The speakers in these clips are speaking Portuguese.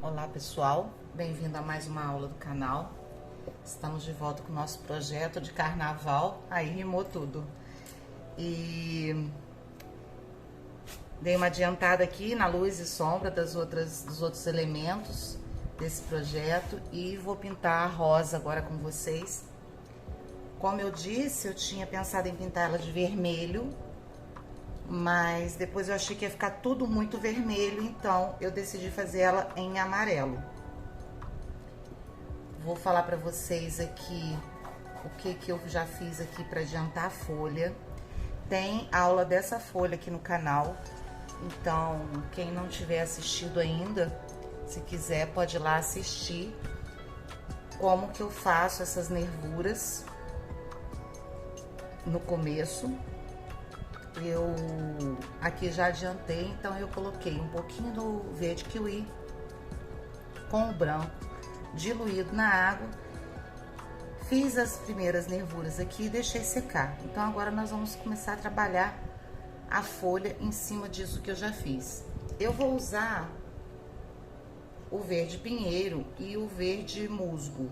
Olá pessoal, bem-vindo a mais uma aula do canal. Estamos de volta com o nosso projeto de carnaval, aí rimou tudo. E dei uma adiantada aqui na luz e sombra dos outros elementos desse projeto e vou pintar a rosa agora com vocês. Como eu disse, eu tinha pensado em pintar ela de vermelho, mas depois eu achei que ia ficar tudo muito vermelho, então eu decidi fazer ela em amarelo. Vou falar para vocês aqui o que eu já fiz aqui para adiantar a folha. Tem aula dessa folha aqui no canal, então quem não tiver assistido ainda, se quiser pode ir lá assistir como que eu faço essas nervuras no começo. Eu aqui já adiantei, então eu coloquei um pouquinho do verde kiwi com o branco diluído na água, fiz as primeiras nervuras aqui e deixei secar. Então agora nós vamos começar a trabalhar a folha em cima disso que eu já fiz. Eu vou usar o verde pinheiro e o verde musgo.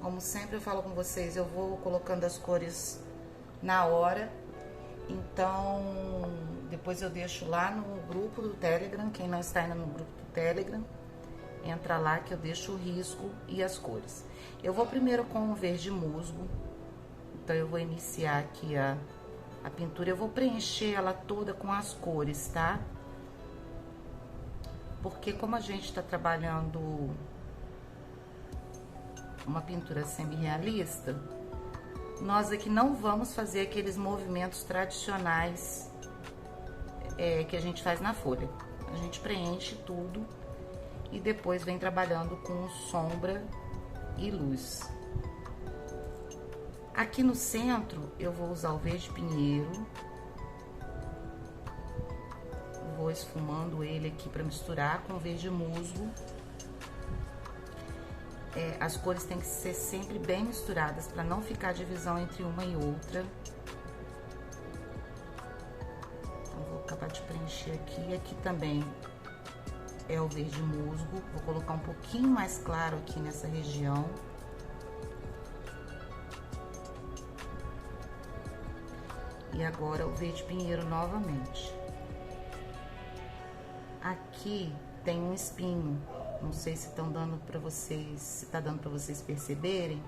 Como sempre eu falo com vocês, eu vou colocando as cores na hora, então depois eu deixo lá no grupo do Telegram. Quem não está ainda no grupo do Telegram, entra lá que eu deixo o risco e as cores. Eu vou primeiro com o verde musgo, então eu vou iniciar aqui a pintura. Eu vou preencher ela toda com as cores, tá? Porque como a gente está trabalhando uma pintura semi-realista, nós aqui não vamos fazer aqueles movimentos tradicionais que a gente faz na folha. A gente preenche tudo e depois vem trabalhando com sombra e luz. Aqui no centro eu vou usar o verde pinheiro. Vou esfumando ele aqui para misturar com o verde musgo. As cores têm que ser sempre bem misturadas para não ficar divisão entre uma e outra. Então, vou acabar de preencher aqui. Aqui também é o verde musgo. Vou colocar um pouquinho mais claro aqui nessa região. E agora o verde pinheiro novamente. Aqui tem um espinho. Não sei se estão dando para vocês, se tá dando para vocês perceberem,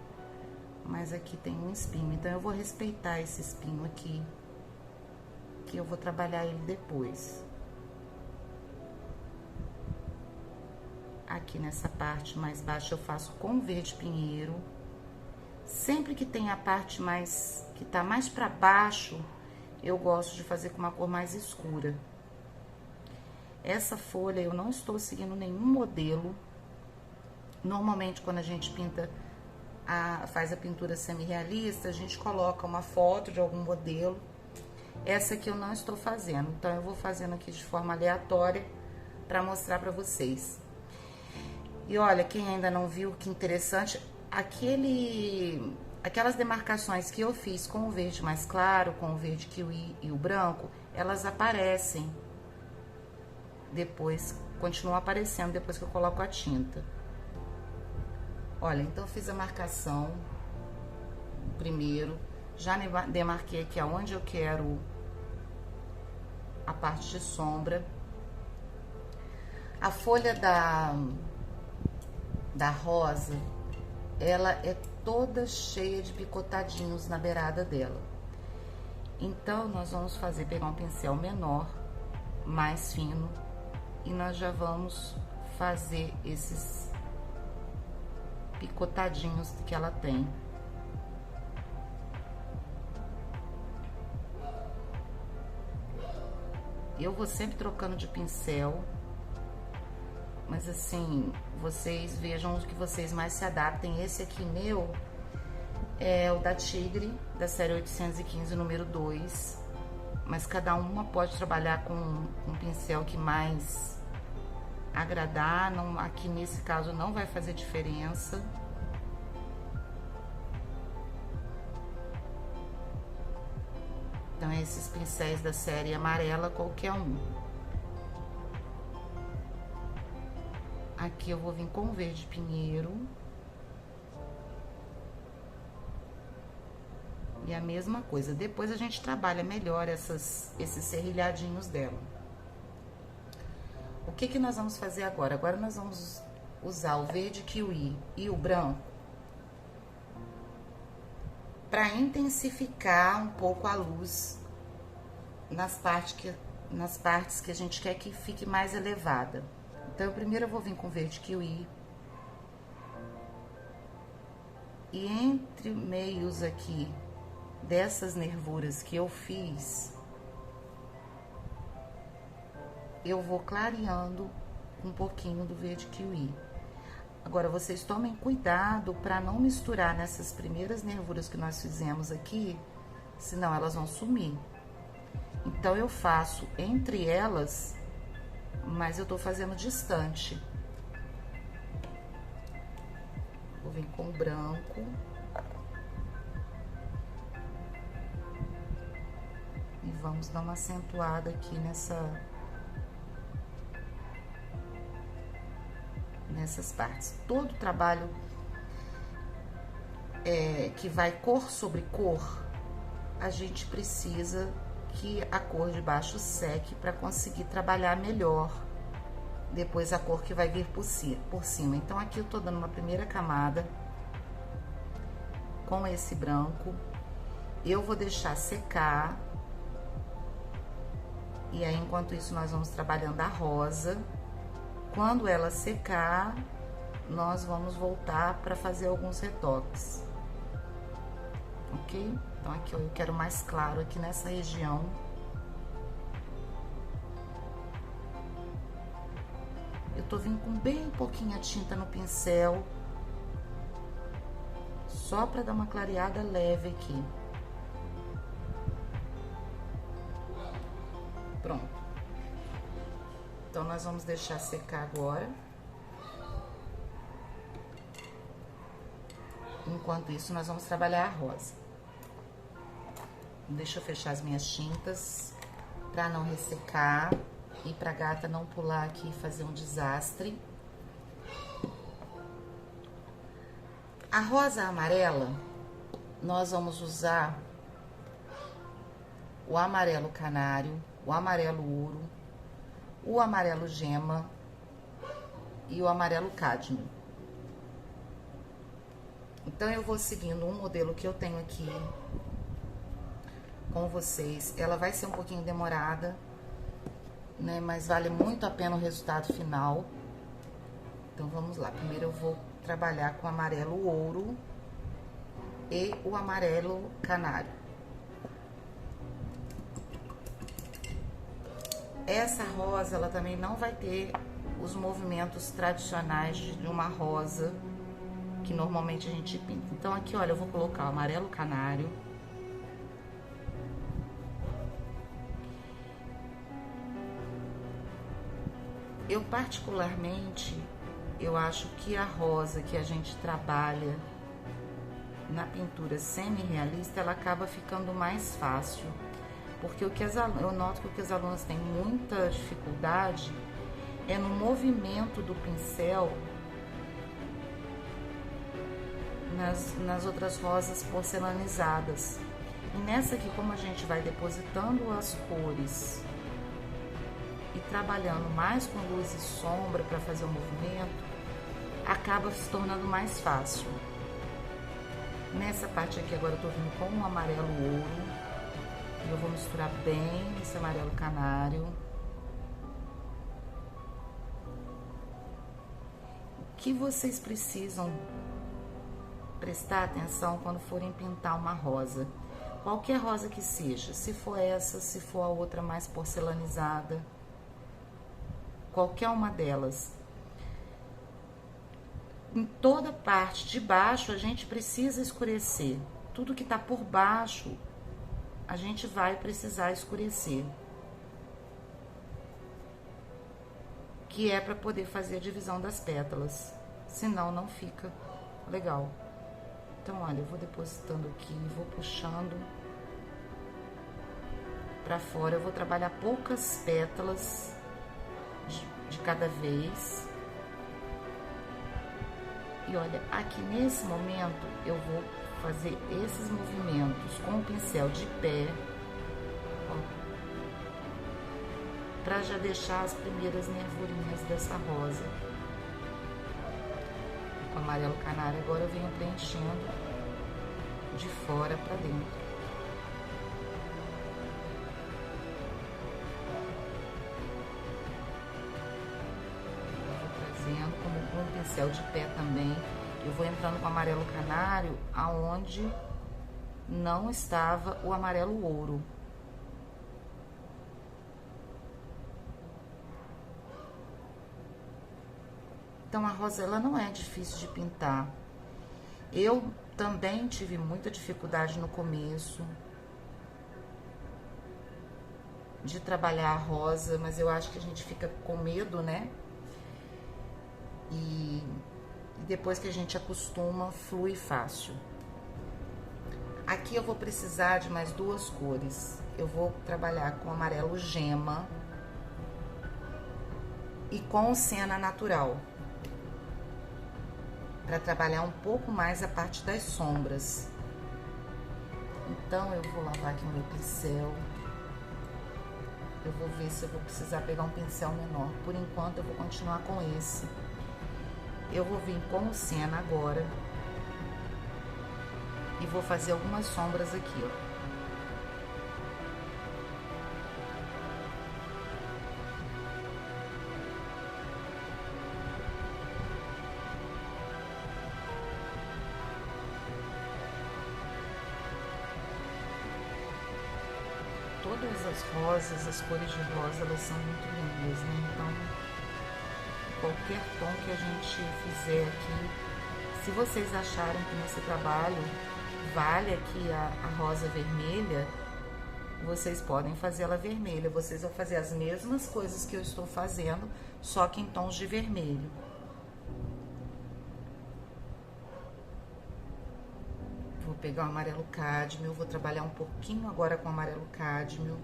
mas aqui tem um espinho. Então eu vou respeitar esse espinho aqui, que eu vou trabalhar ele depois. Aqui nessa parte mais baixa eu faço com verde pinheiro. Sempre que tem a parte mais que tá mais para baixo, eu gosto de fazer com uma cor mais escura. Essa folha eu não estou seguindo nenhum modelo. Normalmente quando a gente pinta, faz a pintura semi-realista, a gente coloca uma foto de algum modelo. Essa aqui eu não estou fazendo, então eu vou fazendo aqui de forma aleatória para mostrar para vocês. E olha, quem ainda não viu, que interessante, aquelas demarcações que eu fiz com o verde mais claro, com o verde kiwi e o branco, elas aparecem depois, continua aparecendo depois que eu coloco a tinta. Olha, então eu fiz a marcação primeiro, já demarquei aqui aonde eu quero a parte de sombra. A folha da rosa, ela é toda cheia de picotadinhos na beirada dela. Então nós vamos pegar um pincel menor, mais fino, e nós já vamos fazer esses picotadinhos que ela tem. Eu vou sempre trocando de pincel, mas assim, vocês vejam o que vocês mais se adaptem. Esse aqui meu é o da Tigre, da série 815, número 2. Mas cada uma pode trabalhar com um pincel que mais agradar. Não, aqui nesse caso não vai fazer diferença. Então esses pincéis da série amarela, qualquer um. Aqui eu vou vir com verde pinheiro. E a mesma coisa. Depois a gente trabalha melhor esses serrilhadinhos dela. O que que nós vamos fazer agora? Agora nós vamos usar o verde kiwi e o branco para intensificar um pouco a luz nas partes que a gente quer que fique mais elevada. Então, primeiro eu vou vir com verde kiwi. E entre meios aqui dessas nervuras que eu fiz, eu vou clareando um pouquinho do verde kiwi. Agora, vocês tomem cuidado para não misturar nessas primeiras nervuras que nós fizemos aqui, senão elas vão sumir. Então, eu faço entre elas, mas eu tô fazendo distante. Vou vir com o branco. E vamos dar uma acentuada aqui nessas partes. Todo trabalho que vai cor sobre cor, a gente precisa que a cor de baixo seque para conseguir trabalhar melhor depois a cor que vai vir por cima. Então, aqui eu tô dando uma primeira camada com esse branco. Eu vou deixar secar. E aí, enquanto isso, nós vamos trabalhando a rosa. Quando ela secar, nós vamos voltar para fazer alguns retoques. Ok? Então, aqui ó, eu quero mais claro aqui nessa região. Eu tô vindo com bem pouquinha tinta no pincel, só para dar uma clareada leve aqui. Pronto. Então, nós vamos deixar secar agora. Enquanto isso, nós vamos trabalhar a rosa. Deixa eu fechar as minhas tintas para não ressecar e pra gata não pular aqui e fazer um desastre. A rosa amarela, nós vamos usar o amarelo canário, o amarelo ouro, o amarelo gema e o amarelo cádmio. Então, eu vou seguindo um modelo que eu tenho aqui com vocês. Ela vai ser um pouquinho demorada, né? Mas vale muito a pena o resultado final. Então, vamos lá. Primeiro eu vou trabalhar com o amarelo ouro e o amarelo canário. Essa rosa, ela também não vai ter os movimentos tradicionais de uma rosa que normalmente a gente pinta. Então, aqui, olha, eu vou colocar o amarelo canário. Eu, particularmente, eu acho que a rosa que a gente trabalha na pintura semi-realista, ela acaba ficando mais fácil. Porque eu noto que o que as alunas têm muita dificuldade é no movimento do pincel nas outras rosas porcelanizadas. E nessa aqui, como a gente vai depositando as cores e trabalhando mais com luz e sombra para fazer o movimento, acaba se tornando mais fácil. Nessa parte aqui agora eu tô vindo com um amarelo ouro. Eu vou misturar bem esse amarelo canário. O que vocês precisam prestar atenção quando forem pintar uma rosa? Qualquer rosa que seja, se for essa, se for a outra mais porcelanizada, qualquer uma delas. Em toda parte de baixo a gente precisa escurecer. Tudo que tá por baixo a gente vai precisar escurecer, que é para poder fazer a divisão das pétalas, senão não fica legal. Então, olha, eu vou depositando aqui, vou puxando para fora. Eu vou trabalhar poucas pétalas de cada vez. E olha, aqui nesse momento eu vou fazer esses movimentos com o pincel de pé, para já deixar as primeiras nervurinhas dessa rosa. Com o amarelo canário agora eu venho preenchendo de fora para dentro. Com um pincel de pé também, eu vou entrando com o amarelo canário aonde não estava o amarelo ouro. Então a rosa ela não é difícil de pintar. Eu também tive muita dificuldade no começo de trabalhar a rosa, mas eu acho que a gente fica com medo, né? E depois que a gente acostuma, flui fácil. Aqui eu vou precisar de mais duas cores. Eu vou trabalhar com amarelo gema e com o siena natural, para trabalhar um pouco mais a parte das sombras. Então eu vou lavar aqui o meu pincel. Eu vou ver se eu vou precisar pegar um pincel menor. Por enquanto eu vou continuar com esse. Eu vou vir com o siena agora e vou fazer algumas sombras aqui, ó. Todas as rosas, as cores de rosa, elas são muito lindas, né? Então, qualquer tom que a gente fizer aqui, se vocês acharem que nesse trabalho vale aqui a rosa vermelha, vocês podem fazer ela vermelha. Vocês vão fazer as mesmas coisas que eu estou fazendo, só que em tons de vermelho. Vou pegar o amarelo cádmio, vou trabalhar um pouquinho agora com o amarelo cádmio.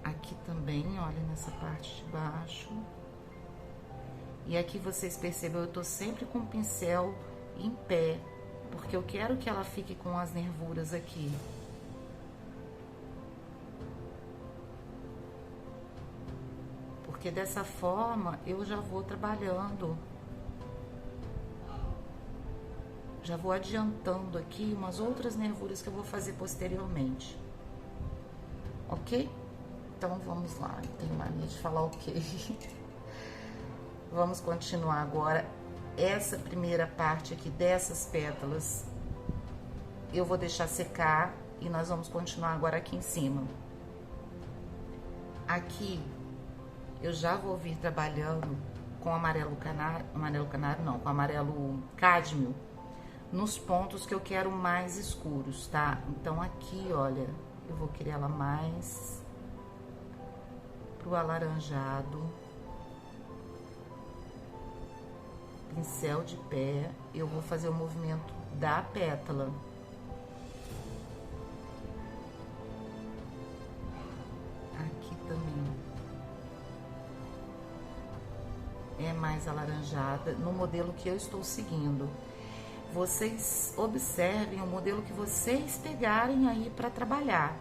Aqui também, olha, nessa parte de baixo. E aqui vocês percebem, eu tô sempre com o pincel em pé, porque eu quero que ela fique com as nervuras aqui. Porque dessa forma eu já vou trabalhando, já vou adiantando aqui umas outras nervuras que eu vou fazer posteriormente. Ok? Então vamos lá, tem mania de falar ok. Vamos continuar agora. Essa primeira parte aqui dessas pétalas eu vou deixar secar e nós vamos continuar agora aqui em cima. Aqui eu já vou vir trabalhando com amarelo canário não, com amarelo cádmio nos pontos que eu quero mais escuros, tá? Então aqui, olha, eu vou querer ela mais pro alaranjado. Pincel de pé, eu vou fazer o movimento da pétala. Aqui também é mais alaranjada no modelo que eu estou seguindo. Vocês observem o modelo que vocês pegarem aí para trabalhar.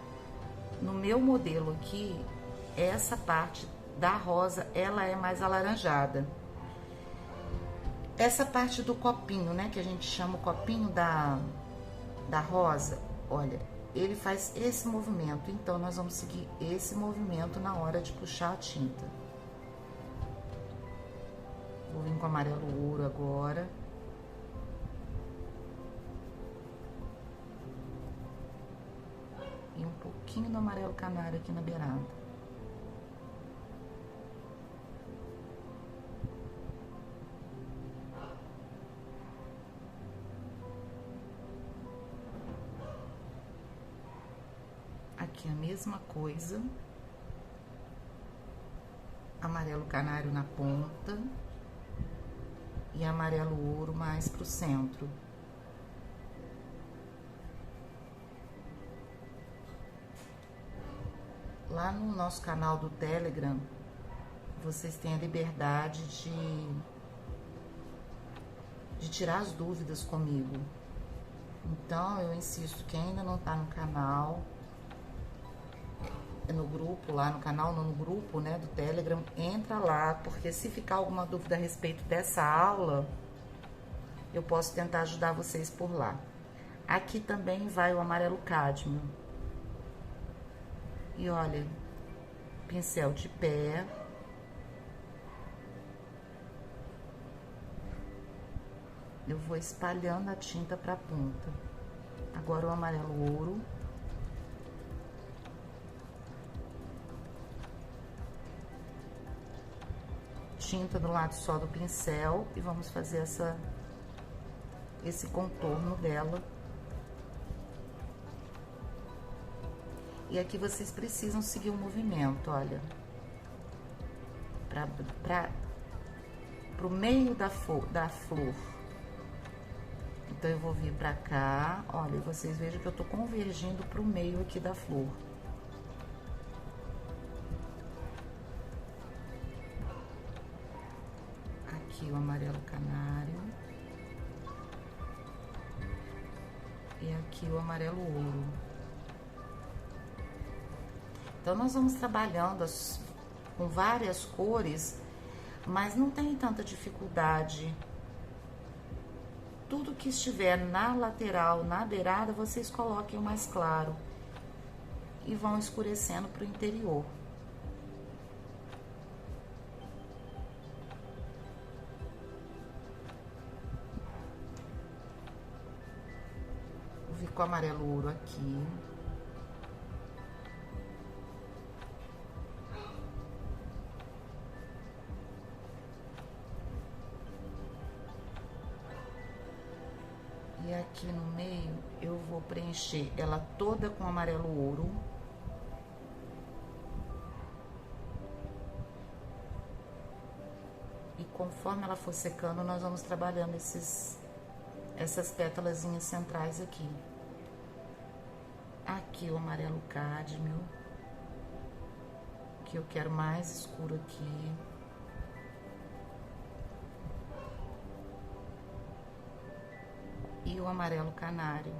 No meu modelo aqui, essa parte da rosa, ela é mais alaranjada. Essa parte do copinho, né, que a gente chama o copinho da rosa, olha, ele faz esse movimento. Então, nós vamos seguir esse movimento na hora de puxar a tinta. Vou vir com amarelo ouro agora. E um pouquinho do amarelo canário aqui na beirada. Aqui a mesma coisa. Amarelo canário na ponta. e amarelo ouro mais pro centro. Lá no nosso canal do Telegram, vocês têm a liberdade de tirar as dúvidas comigo. Então, eu insisto, quem ainda não tá no canal, no grupo, lá no canal, no grupo, né, do Telegram, entra lá, porque se ficar alguma dúvida a respeito dessa aula, eu posso tentar ajudar vocês por lá. Aqui também vai o amarelo cádmio. E olha, pincel de pé. Eu vou espalhando a tinta para a ponta. Agora o amarelo ouro. Tinta do lado só do pincel e vamos fazer esse contorno dela. E aqui vocês precisam seguir o movimento, olha. Pro meio da flor. Então, eu vou vir pra cá, olha, e vocês vejam que eu tô convergindo pro meio aqui da flor. Aqui o amarelo canário. E aqui o amarelo ouro. Então, nós vamos trabalhando com várias cores, mas não tem tanta dificuldade. Tudo que estiver na lateral, na beirada, vocês coloquem o mais claro e vão escurecendo para o interior. Vou vir com o amarelo ouro aqui. E aqui no meio, eu vou preencher ela toda com amarelo ouro. E conforme ela for secando, nós vamos trabalhando essas pétalazinhas centrais aqui. Aqui o amarelo cádmio, que eu quero mais escuro aqui. E o amarelo canário.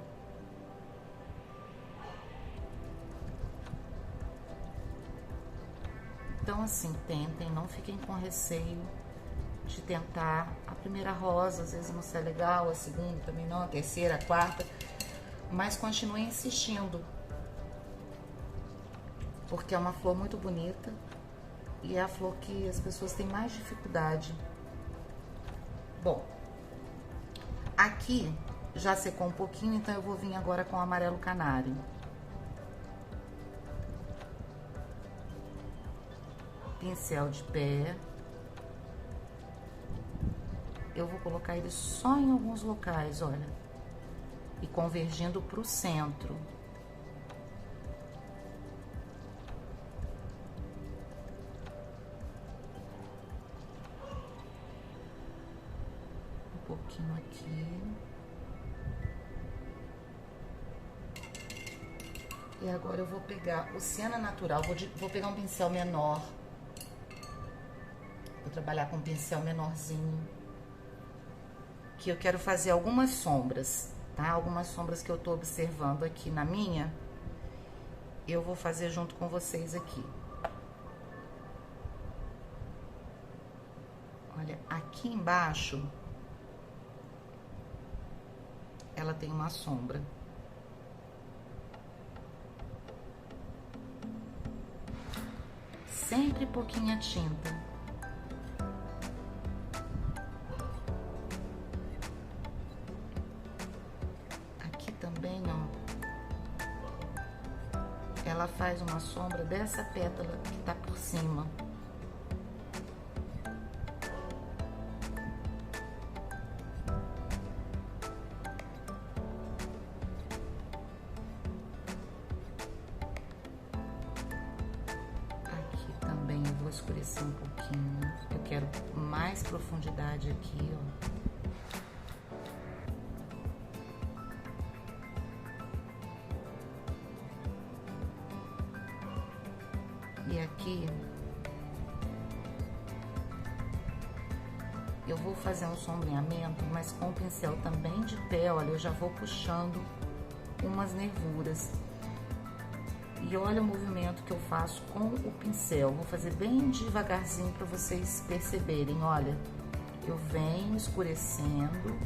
Então, assim, tentem, não fiquem com receio de tentar. A primeira rosa, às vezes não sai legal, a segunda também não, a terceira, a quarta, mas continuem insistindo, porque é uma flor muito bonita e é a flor que as pessoas têm mais dificuldade. Bom, aqui já secou um pouquinho, então eu vou vir agora com o amarelo canário. Pincel de pé. Eu vou colocar ele só em alguns locais, olha. E convergindo pro centro. Um pouquinho aqui. E agora eu vou pegar o Siena Natural, vou pegar um pincel menor. Vou trabalhar com um pincel menorzinho. Que eu quero fazer algumas sombras, tá? Algumas sombras que eu tô observando aqui na minha. Eu vou fazer junto com vocês aqui. Olha, aqui embaixo, ela tem uma sombra. Sempre pouquinha tinta. Aqui também, ó. Ela faz uma sombra dessa pétala que tá por cima. Escurecer um pouquinho. Eu quero mais profundidade aqui, ó. E aqui eu vou fazer um sombreamento, mas com o pincel também de pé, olha, eu já vou puxando umas nervuras. E olha o movimento que eu faço com o pincel. Vou fazer bem devagarzinho para vocês perceberem, olha. Eu venho escurecendo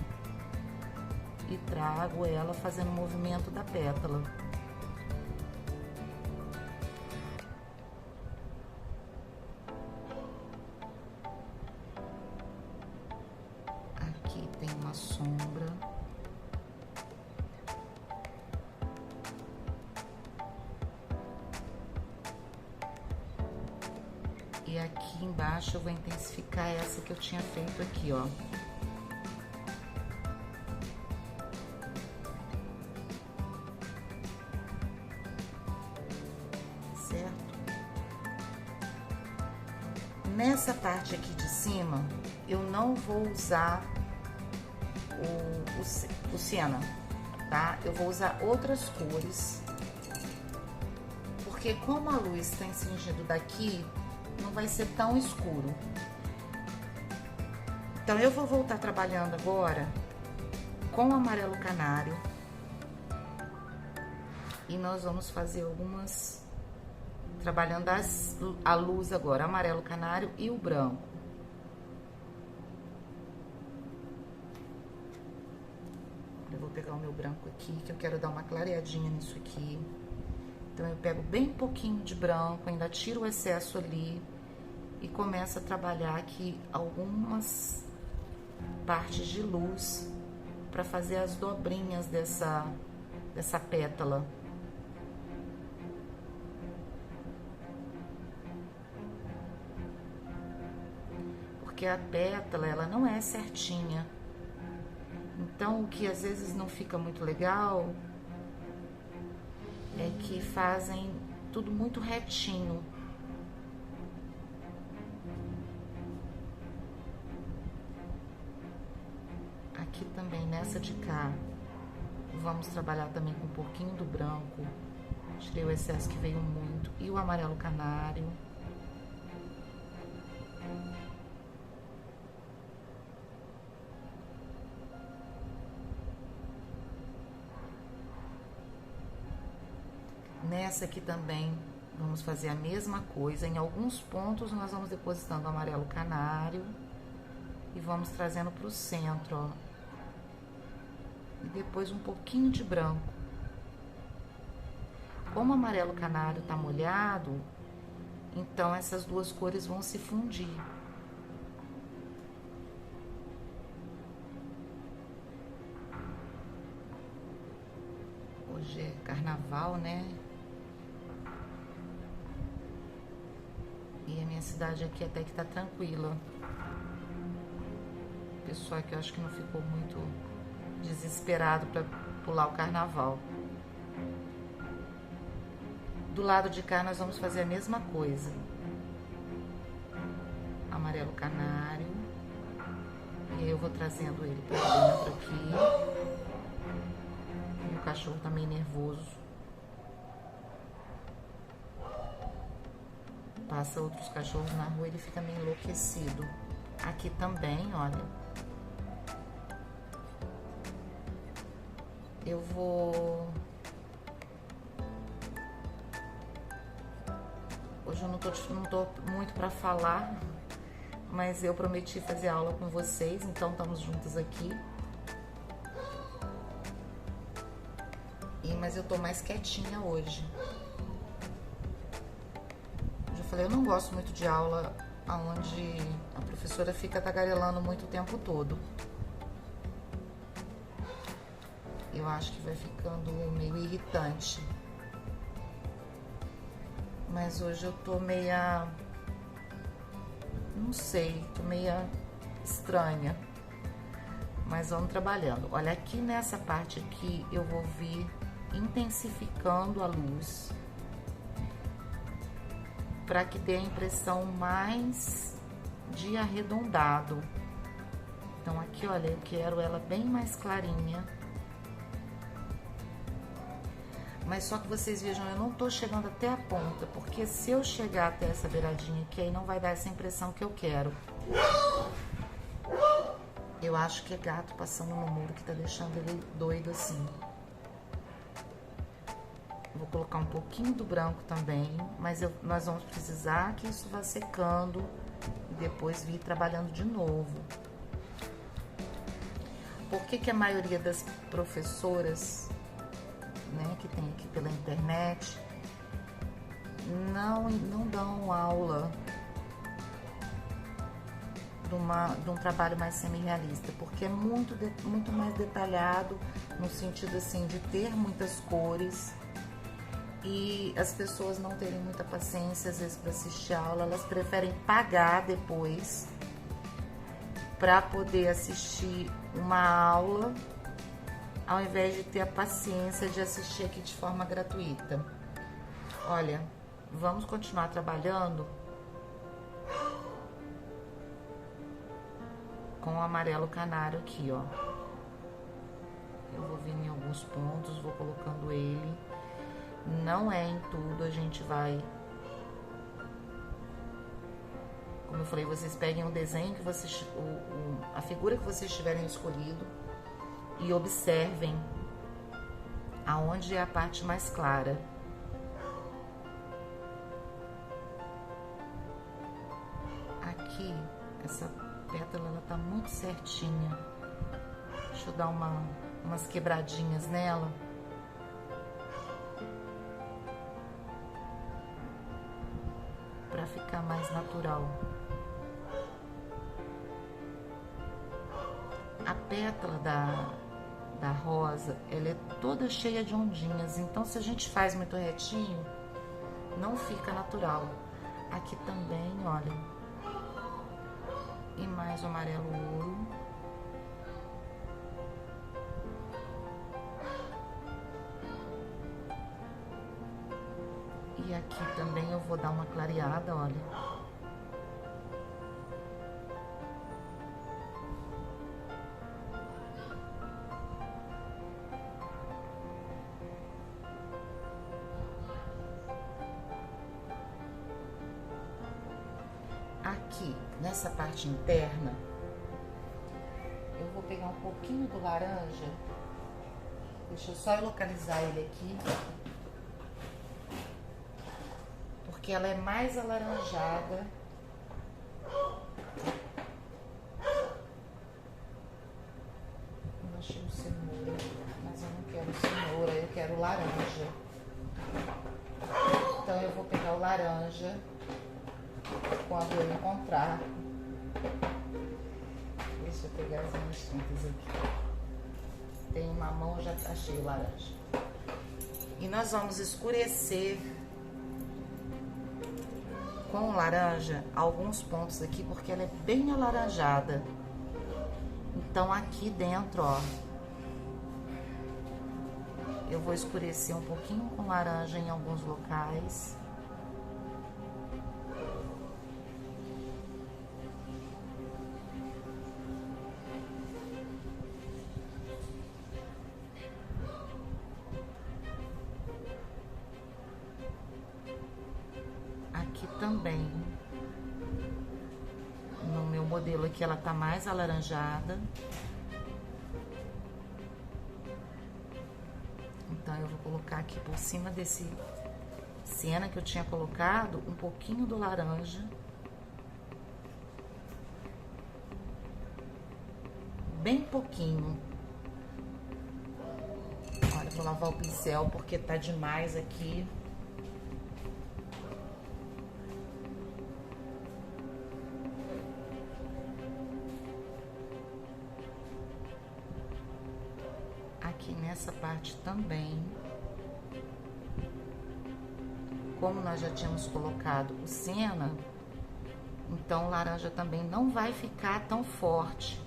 e trago ela fazendo o movimento da pétala. Aqui tem uma sombra. E aqui embaixo eu vou intensificar essa que eu tinha feito aqui, ó. Certo? Nessa parte aqui de cima, eu não vou usar o siena, tá? Eu vou usar outras cores, porque como a luz está incidindo daqui, não vai ser tão escuro. Então, eu vou voltar trabalhando agora com o amarelo canário. E nós vamos fazer algumas... Trabalhando a luz agora, amarelo canário e o branco. Eu vou pegar o meu branco aqui, que eu quero dar uma clareadinha nisso aqui. Então, eu pego bem pouquinho de branco, ainda tiro o excesso ali e começo a trabalhar aqui algumas partes de luz para fazer as dobrinhas dessa pétala. Porque a pétala, ela não é certinha. Então, o que às vezes não fica muito legal é que fazem tudo muito retinho. Aqui também, nessa de cá, vamos trabalhar também com um pouquinho do branco. Tirei o excesso que veio muito. E o amarelo canário. Nessa aqui também, vamos fazer a mesma coisa. Em alguns pontos, nós vamos depositando o amarelo canário e vamos trazendo para o centro, ó. E depois um pouquinho de branco. Como o amarelo canário tá molhado, então essas duas cores vão se fundir. Hoje é carnaval, né? E a minha cidade aqui até que tá tranquila. O pessoal aqui eu acho que não ficou muito desesperado para pular o carnaval. Do lado de cá nós vamos fazer a mesma coisa. Amarelo canário. E aí eu vou trazendo ele para dentro aqui. O cachorro tá meio nervoso. Passa outros cachorros na rua, ele fica meio enlouquecido. Aqui também, olha. Eu vou... Hoje eu não tô muito pra falar, mas eu prometi fazer aula com vocês, então estamos juntos aqui. Mas eu tô mais quietinha hoje. Eu falei, eu não gosto muito de aula onde a professora fica tagarelando muito o tempo todo. Eu acho que vai ficando meio irritante. Mas hoje eu tô meia... Não sei, tô meia estranha. Mas vamos trabalhando. Olha, aqui nessa parte aqui eu vou vir intensificando a luz para que dê a impressão mais de arredondado. Então aqui, olha, eu quero ela bem mais clarinha. Mas só que vocês vejam, eu não tô chegando até a ponta, porque se eu chegar até essa beiradinha aqui, aí não vai dar essa impressão que eu quero. Eu acho que é gato passando no muro que tá deixando ele doido assim. Vou colocar um pouquinho do branco também, mas nós vamos precisar que isso vá secando e depois vir trabalhando de novo. Por que que a maioria das professoras, né, que tem aqui pela internet, não dão aula de um trabalho mais semi-realista? Porque é muito mais detalhado, no sentido assim de ter muitas cores, e as pessoas não terem muita paciência às vezes para assistir a aula, elas preferem pagar depois para poder assistir uma aula, ao invés de ter a paciência de assistir aqui de forma gratuita. Olha, vamos continuar trabalhando com o amarelo canário aqui, ó. Eu vou vir em alguns pontos, vou colocando ele. Não é em tudo, a gente vai... Como eu falei, vocês peguem o desenho que vocês... a figura que vocês tiverem escolhido e observem aonde é a parte mais clara. Aqui, essa pétala, ela tá muito certinha. Deixa eu dar umas quebradinhas nela. Pra ficar mais natural. A pétala da rosa, ela é toda cheia de ondinhas, então se a gente faz muito retinho, não fica natural. Aqui também, olha, e mais o amarelo ouro. E aqui também eu vou dar uma clareada, olha. Aqui, nessa parte interna, eu vou pegar um pouquinho do laranja. Deixa eu só localizar ele aqui. Porque ela é mais alaranjada. Eu achei o cenoura, mas eu não quero cenoura, eu quero laranja. Então eu vou pegar o laranja quando eu encontrar. Deixa eu pegar as minhas tintas aqui. Tem uma mão, já achei o laranja. E nós vamos escurecer com o laranja alguns pontos aqui, porque ela é bem alaranjada. Então aqui dentro, ó, eu vou escurecer um pouquinho com laranja em alguns locais. Aqui também, no meu modelo aqui, ela tá mais alaranjada. Então eu vou colocar aqui por cima desse siena que eu tinha colocado, um pouquinho do laranja. Bem pouquinho. Olha, vou lavar o pincel porque tá demais aqui. Aqui nessa parte também, como nós já tínhamos colocado o siena, então o laranja também não vai ficar tão forte.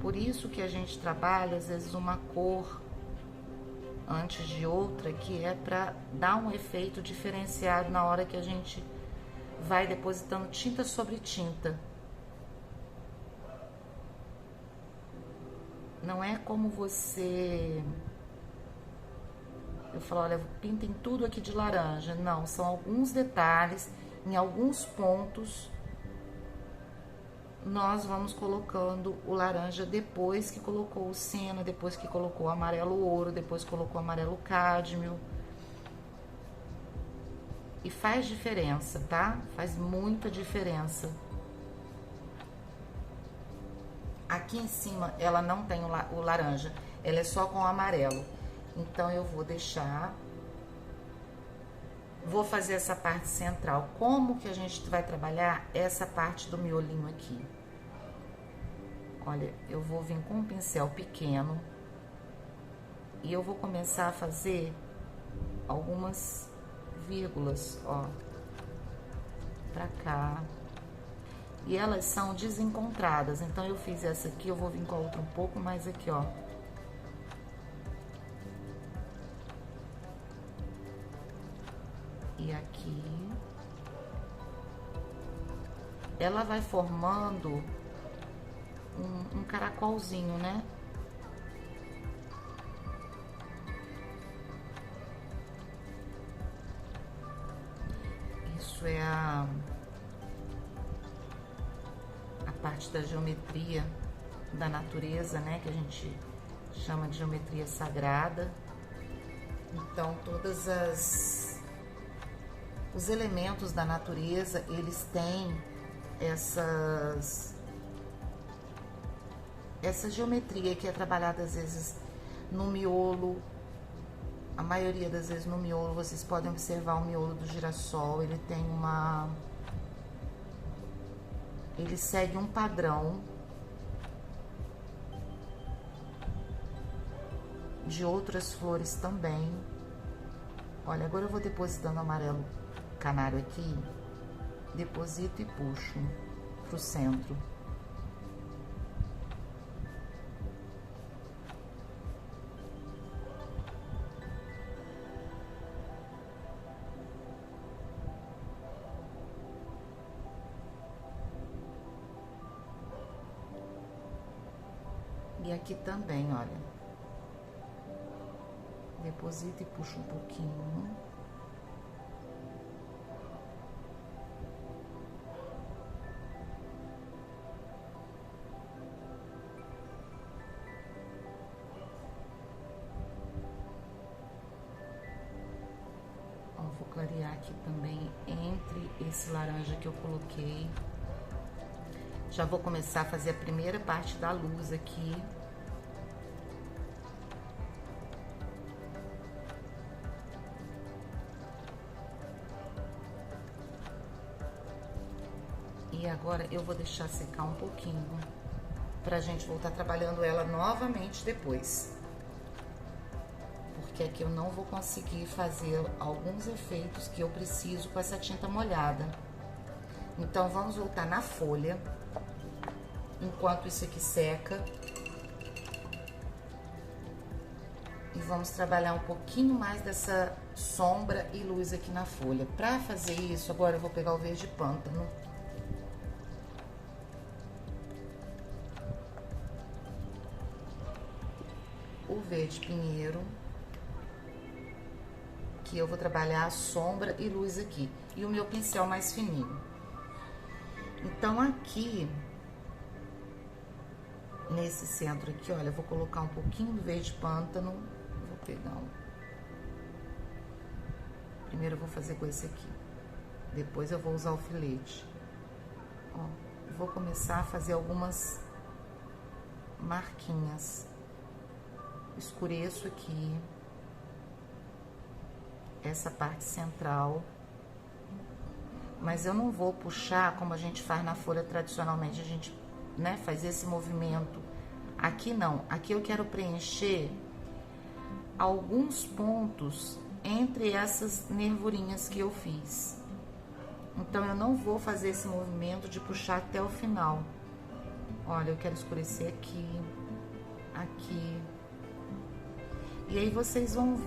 Por isso que a gente trabalha, às vezes, uma cor antes de outra, que é para dar um efeito diferenciado na hora que a gente vai depositando tinta sobre tinta. Não é como você... Eu falo, olha, pintem tudo aqui de laranja. Não, são alguns detalhes, em alguns pontos nós vamos colocando o laranja depois que colocou o siena, depois que colocou o amarelo ouro, depois colocou o amarelo cádmio. E faz diferença, tá? Faz muita diferença. Aqui em cima ela não tem o laranja, ela é só com o amarelo. Então eu vou deixar... Vou fazer essa parte central. Como que a gente vai trabalhar essa parte do miolinho aqui? Olha, eu vou vir com um pincel pequeno e eu vou começar a fazer algumas vírgulas, ó, pra cá. E elas são desencontradas, então eu fiz essa aqui, eu vou vir com a outra um pouco mais aqui, ó. E aqui. Ela vai formando um caracolzinho, né? Isso é a parte da geometria da natureza, né? Que a gente chama de geometria sagrada. Então, os elementos da natureza, eles têm essa geometria que é trabalhada às vezes no miolo. A maioria das vezes no miolo, vocês podem observar o miolo do girassol, ele tem ele segue um padrão de outras flores também. Olha, agora eu vou depositando amarelo canário aqui, deposito e puxo pro centro. E aqui também, olha, deposito e puxo um pouquinho. Ó, vou clarear aqui também entre esse laranja que eu coloquei. Já vou começar a fazer a primeira parte da luz aqui. E agora eu vou deixar secar um pouquinho, pra gente voltar trabalhando ela novamente depois. Porque aqui eu não vou conseguir fazer alguns efeitos que eu preciso com essa tinta molhada. Então, vamos voltar na folha, enquanto isso aqui seca. E vamos trabalhar um pouquinho mais dessa sombra e luz aqui na folha. Pra fazer isso, agora eu vou pegar o verde pântano. O verde pinheiro, que eu vou trabalhar a sombra e luz aqui. E o meu pincel mais fininho. Então, aqui, nesse centro aqui, olha, eu vou colocar um pouquinho do verde pântano. Vou pegar Primeiro eu vou fazer com esse aqui. Depois eu vou usar o filete. Ó, vou começar a fazer algumas marquinhas. Escureço aqui essa parte central, mas eu não vou puxar como a gente faz na folha tradicionalmente, a gente, né, faz esse movimento. Aqui não, aqui eu quero preencher alguns pontos entre essas nervurinhas que eu fiz. Então eu não vou fazer esse movimento de puxar até o final. Olha, eu quero escurecer aqui, aqui. E aí vocês vão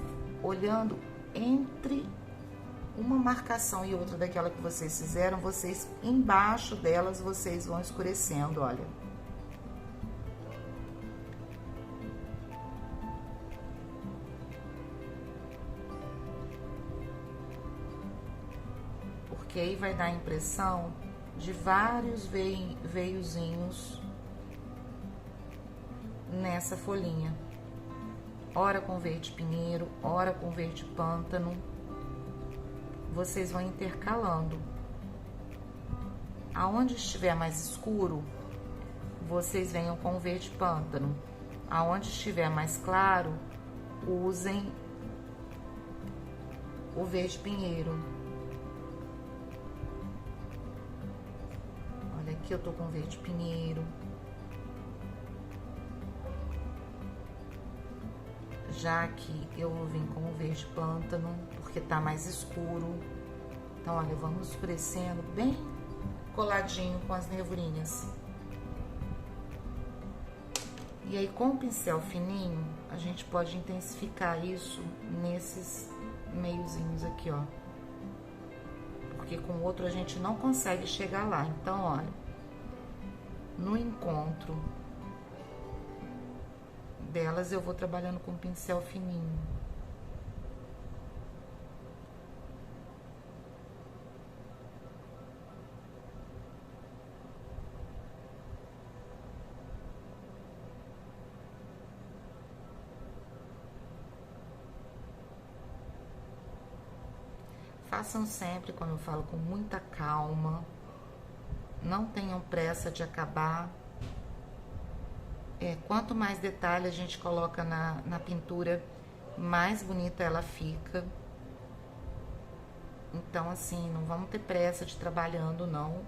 olhando entre uma marcação e outra daquela que vocês fizeram, vocês embaixo delas vocês vão escurecendo, olha. Porque aí vai dar a impressão de vários veiozinhos nessa folhinha. Ora com verde pinheiro, ora com verde pântano. Vocês vão intercalando. Aonde estiver mais escuro, vocês venham com o verde pântano. Aonde estiver mais claro, usem o verde pinheiro. Olha aqui, eu tô com verde pinheiro. Já que eu vim com o verde pântano, porque tá mais escuro. Então, olha, vamos escurecendo bem coladinho com as nervurinhas. E aí, com o pincel fininho, a gente pode intensificar isso nesses meiozinhos aqui, ó. Porque com o outro a gente não consegue chegar lá. Então, olha, no encontro delas eu vou trabalhando com o pincel fininho. Façam sempre, como eu falo, com muita calma. Não tenham pressa de acabar. Quanto mais detalhe a gente coloca na pintura, mais bonita ela fica. Então, assim, não vamos ter pressa de trabalhando, não.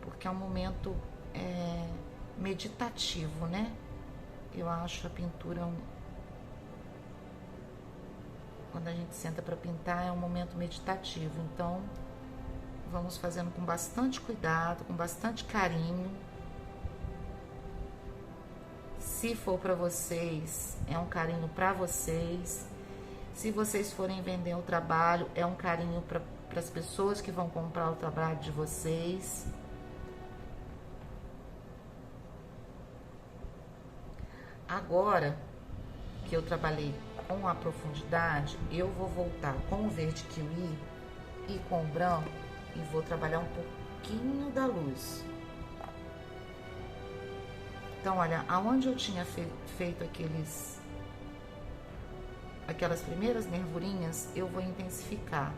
Porque é um momento meditativo, né? Eu acho a pintura quando a gente senta para pintar, é um momento meditativo. Então, vamos fazendo com bastante cuidado, com bastante carinho. Se for para vocês, é um carinho para vocês. Se vocês forem vender o trabalho, é um carinho para as pessoas que vão comprar o trabalho de vocês. Agora que eu trabalhei com a profundidade, eu vou voltar com o verde kiwi e com o branco e vou trabalhar um pouquinho da luz. Então, olha, aonde eu tinha feito aquelas primeiras nervurinhas, eu vou intensificar.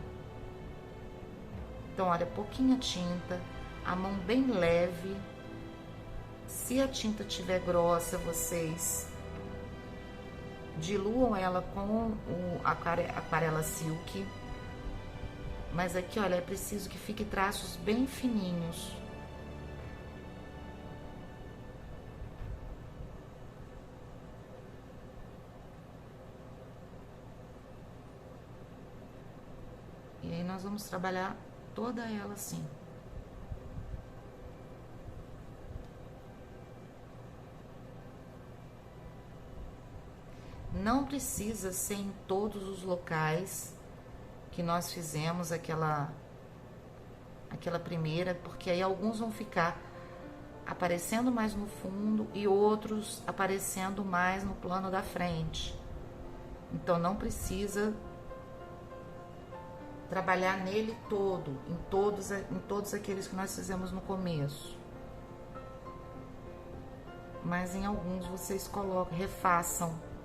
Então, olha, pouquinha tinta, a mão bem leve. Se a tinta tiver grossa, vocês diluam ela com a aquarela silk. Mas aqui, olha, é preciso que fique traços bem fininhos. E aí nós vamos trabalhar toda ela assim. Não precisa ser em todos os locais que nós fizemos aquela primeira, porque aí alguns vão ficar aparecendo mais no fundo e outros aparecendo mais no plano da frente. Então não precisa trabalhar nele todo, em todos aqueles que nós fizemos no começo. Mas em alguns vocês colocam, refaçam.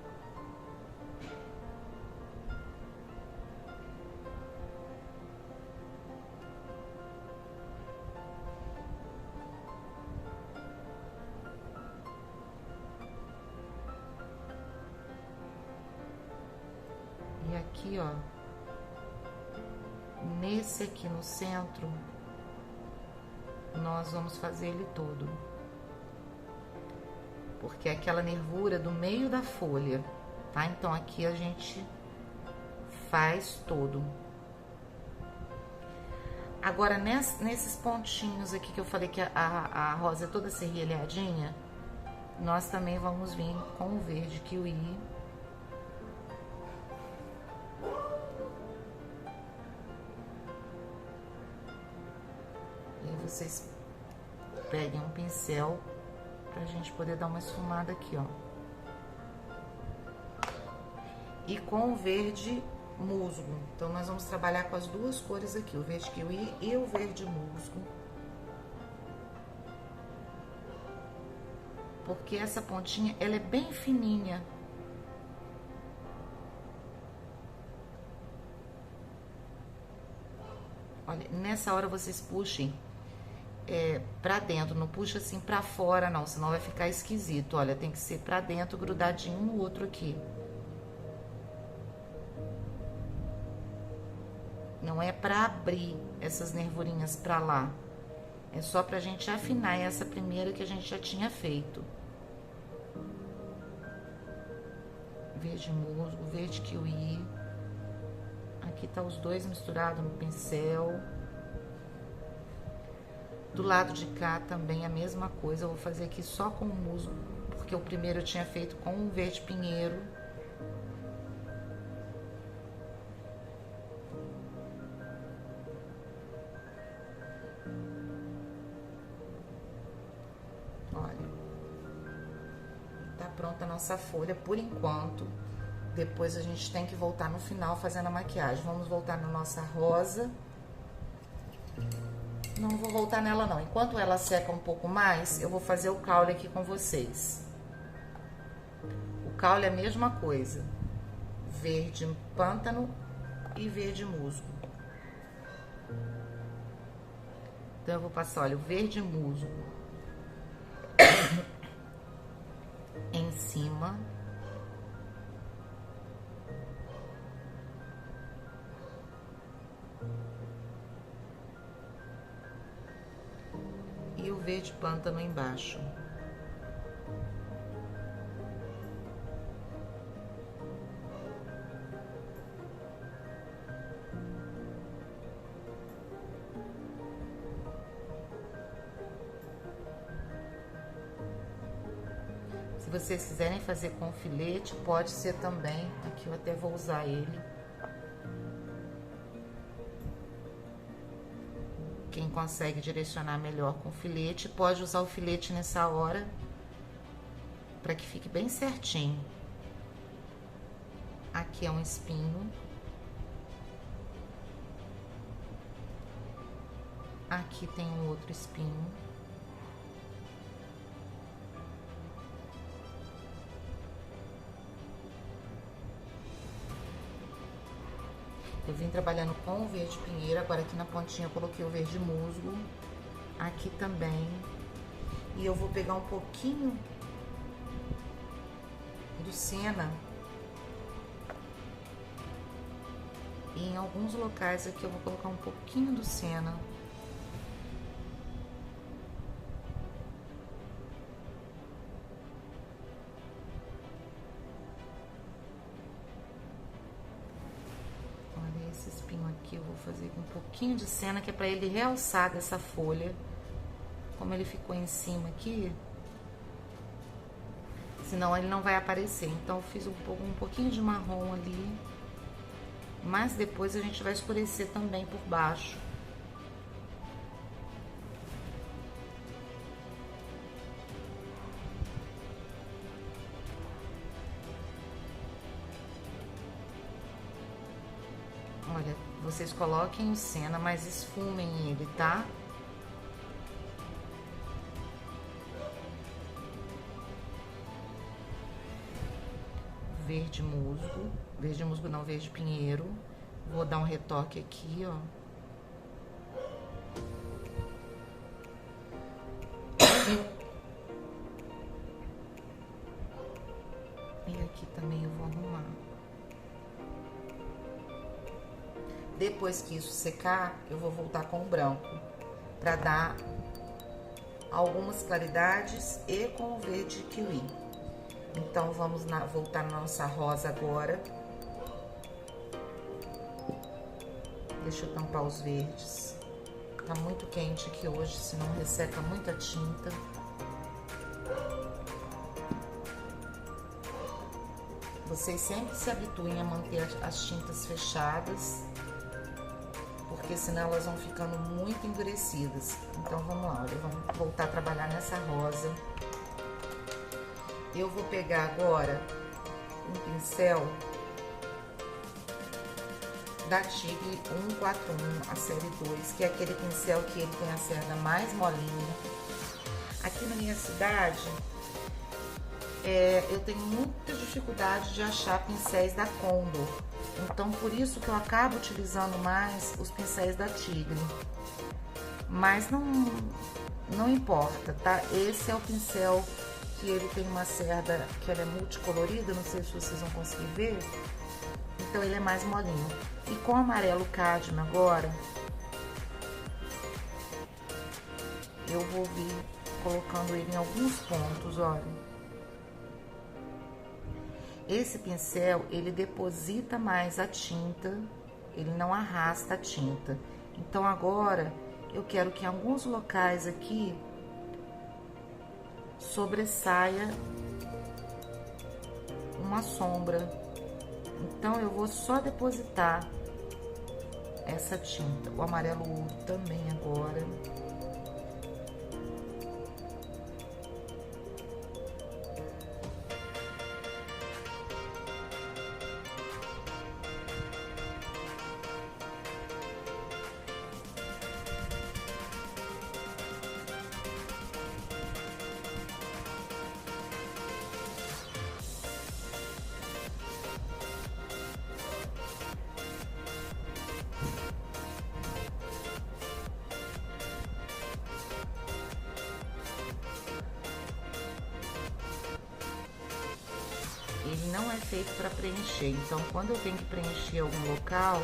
E aqui, ó, nesse aqui no centro, nós vamos fazer ele todo. Porque é aquela nervura do meio da folha, tá? Então, aqui a gente faz todo. Agora, nesses pontinhos aqui que eu falei que a rosa é toda serrilhadinha, Nós também vamos vir com o verde kiwi. E aí vocês peguem um pincel pra gente poder dar uma esfumada aqui, ó. E com o verde musgo. Então, nós vamos trabalhar com as duas cores aqui, o verde kiwi e o verde musgo. Porque essa pontinha, ela é bem fininha. Olha, nessa hora vocês puxem pra dentro, não puxa assim pra fora não, senão vai ficar esquisito. Olha, tem que ser pra dentro, grudadinho um no outro aqui. Não é pra abrir essas nervurinhas pra lá. É só pra gente afinar essa primeira que a gente já tinha feito. Verde musgo, verde kiwi. Aqui tá os dois misturados no pincel. Do lado de cá também a mesma coisa. Eu vou fazer aqui só com o musgo, porque o primeiro eu tinha feito com o verde pinheiro. Pronta a nossa folha por enquanto. Depois a gente tem que voltar no final fazendo a maquiagem. Vamos voltar na nossa rosa. Não vou voltar nela não. Enquanto ela seca um pouco mais, eu vou fazer o caule aqui com vocês. O caule é a mesma coisa. Verde pântano e verde musgo. Então eu vou passar, olha, o verde musgo em cima. E o verde pântano embaixo. Se vocês quiserem fazer com filete, pode ser também. Aqui eu até vou usar ele. Quem consegue direcionar melhor com filete, pode usar o filete nessa hora, para que fique bem certinho. Aqui é um espinho. Aqui tem um outro espinho. Eu vim trabalhando com o verde pinheiro, agora aqui na pontinha eu coloquei o verde musgo, aqui também. E eu vou pegar um pouquinho do siena. E em alguns locais aqui eu vou colocar um pouquinho do siena. Esse espinho aqui eu vou fazer com um pouquinho de siena, que é pra ele realçar dessa folha. Como ele ficou em cima aqui, senão ele não vai aparecer. Então eu fiz um pouquinho de marrom ali, mas depois a gente vai escurecer também por baixo. Olha, vocês coloquem o siena, mas esfumem ele, tá? Verde musgo não, verde pinheiro. Vou dar um retoque aqui, ó. E aqui também eu vou arrumar. Depois que isso secar, eu vou voltar com o branco, para dar algumas claridades e com o verde kiwi. Então, vamos voltar na nossa rosa agora. Deixa eu tampar os verdes. Tá muito quente aqui hoje, senão resseca muita tinta. Vocês sempre se habituem a manter as tintas fechadas, porque senão elas vão ficando muito endurecidas. Então vamos lá, olha, vamos voltar a trabalhar nessa rosa. Eu vou pegar agora um pincel da Tigre 141, a série 2, que é aquele pincel que ele tem a cerda mais molinha. Aqui na minha cidade, eu tenho muita dificuldade de achar pincéis da Condor. Então, por isso que eu acabo utilizando mais os pincéis da Tigre. Mas não importa, tá? Esse é o pincel que ele tem uma cerda que ela é multicolorida, não sei se vocês vão conseguir ver. Então, ele é mais molinho. E com o amarelo cádmio agora, eu vou vir colocando ele em alguns pontos, olha. Esse pincel, ele deposita mais a tinta, ele não arrasta a tinta. Então, agora, eu quero que em alguns locais aqui sobressaia uma sombra. Então, eu vou só depositar essa tinta. O amarelo ouro também agora. Ele não é feito para preencher, então quando eu tenho que preencher algum local,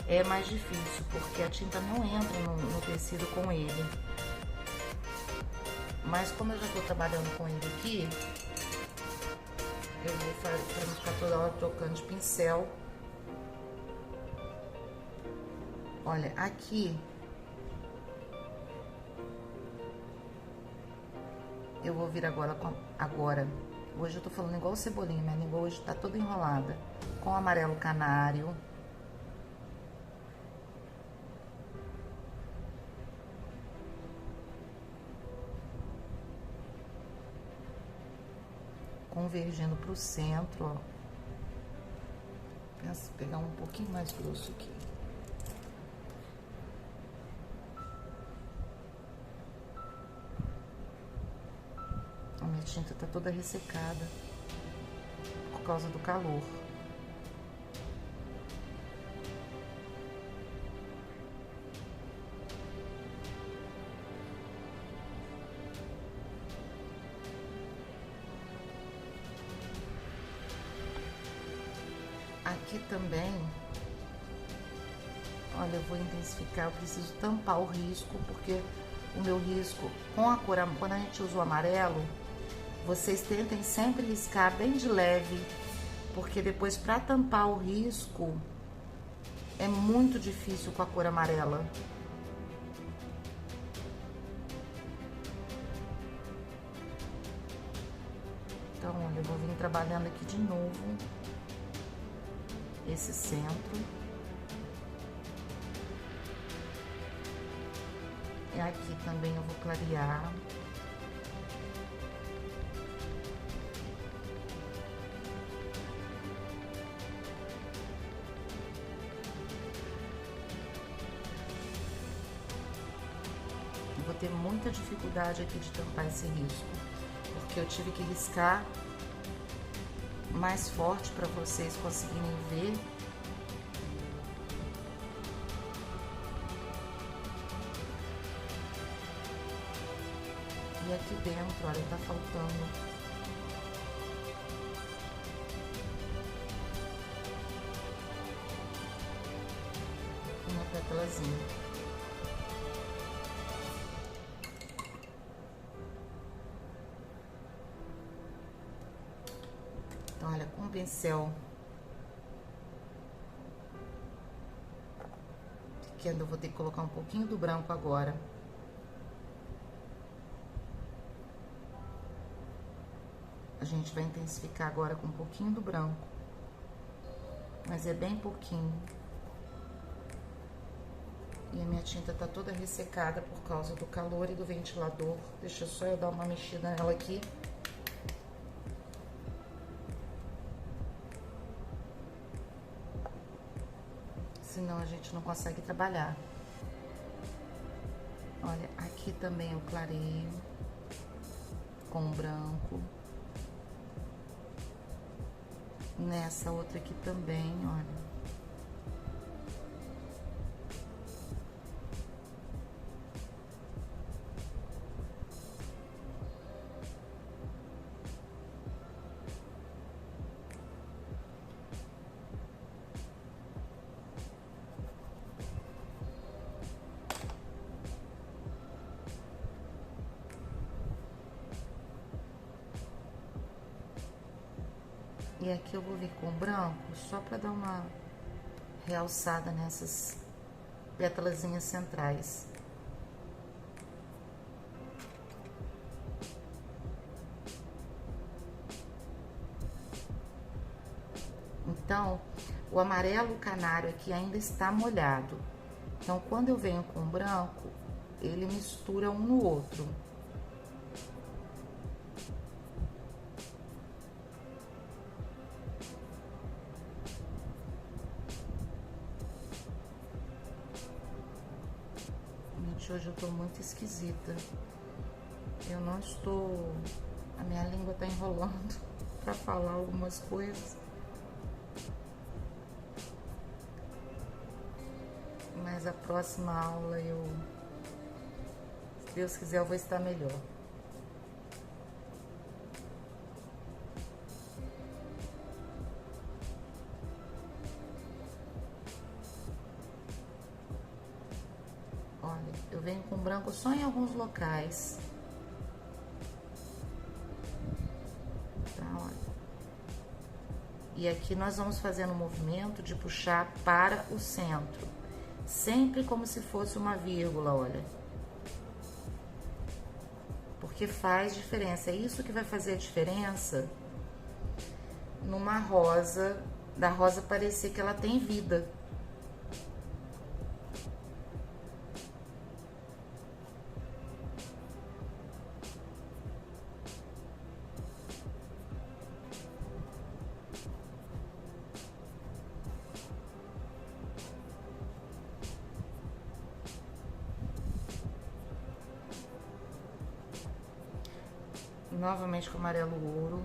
é mais difícil, porque a tinta não entra no tecido com ele. Mas como eu já tô trabalhando com ele aqui, eu vou fazer, para não ficar toda hora trocando de pincel. Olha, aqui eu vou vir agora hoje eu tô falando igual o Cebolinha, minha língua hoje tá toda enrolada. Com o amarelo canário. Convergindo pro centro, ó. Pensa pegar um pouquinho mais grosso aqui. A minha tinta tá toda ressecada por causa do calor. Aqui também, olha, eu vou intensificar, eu preciso tampar o risco, porque o meu risco com a cor, quando a gente usa o amarelo, vocês tentem sempre riscar bem de leve, porque depois para tampar o risco é muito difícil com a cor amarela. Então, olha, eu vou vir trabalhando aqui de novo esse centro. E aqui também eu vou clarear. Vou ter muita dificuldade aqui de tampar esse risco, porque eu tive que riscar mais forte para vocês conseguirem ver. E aqui dentro, olha, tá faltando uma pétalazinha. Então, olha, com o pincel pequeno, eu vou ter que colocar um pouquinho do branco agora. A gente vai intensificar agora com um pouquinho do branco. mas é bem pouquinho. E a minha tinta tá toda ressecada por causa do calor e do ventilador. Deixa só eu dar uma mexida nela aqui. Senão a gente não consegue trabalhar. Olha, aqui também eu clareio com branco. Nessa outra aqui também, olha. E aqui eu vou vir com branco, só pra dar uma realçada nessas pétalazinhas centrais. Então, o amarelo canário aqui ainda está molhado. Então, quando eu venho com branco, ele mistura um no outro. Gente, hoje eu tô muito esquisita. Eu não estou... A minha língua tá enrolando pra falar algumas coisas. Mas a próxima aula se Deus quiser, eu vou estar melhor. Olha, eu venho com branco só em alguns locais. Tá, olha. E aqui nós vamos fazendo um movimento de puxar para o centro. Sempre como se fosse uma vírgula, olha. Porque faz diferença. É isso que vai fazer a diferença numa rosa, da rosa parecer que ela tem vida. Novamente com amarelo ouro.